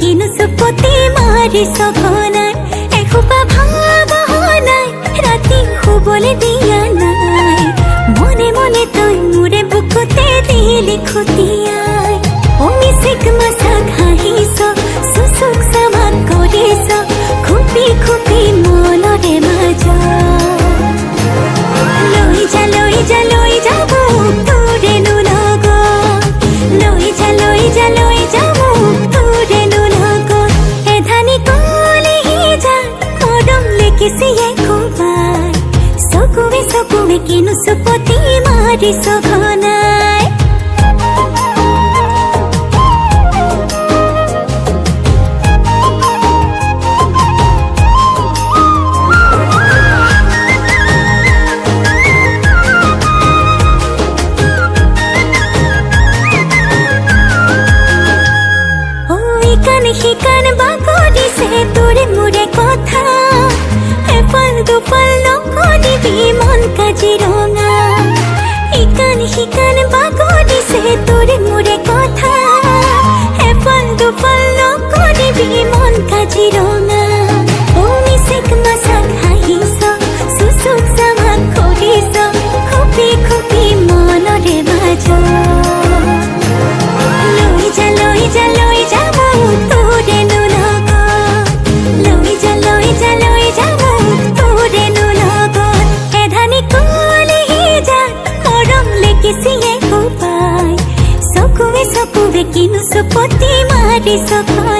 কিনো সুপতি মাৰি সঘনাই এসোপা ভাৱনাই ৰাতি শুবলৈ দিয়া নাই মনে মনে তই মোৰে বুকুতে দিলি খুটিয়াই অমিচিক মাছাক হাঁহিছ চুচুক চামাক কৰিছ খুপি খুপি মনৰে মাজ লৈ যা লৈ যা লৈ যা মোক তোৰেনো লগত লৈ যা লৈ যা লৈ যা মোক তোৰেনো किसिए खुबाई सकुवे सकुवे किनु सुपति मारी सघनाई ओ इकान हिकान बाकोरी से तोरे मुरे कथा দুফল নকৰিবি মন কাজিৰঙা ইকান সিকান বাগৰিছে তোৰে মোৰে কথা এফল দুফল নকৰিবি মন কাজিৰঙা অমিচিক মাছাক হাঁহিছ চুচুক চামাক কৰিছ খুপি খুপি মনৰে মাজ লৈ যা লৈ যা লৈ যা মোক তোৰেনো লগত লৈ যা লৈ যা লৈ যা किसिए खुबाई सकुवे सकुवे किनु सुपति मारी सघनाई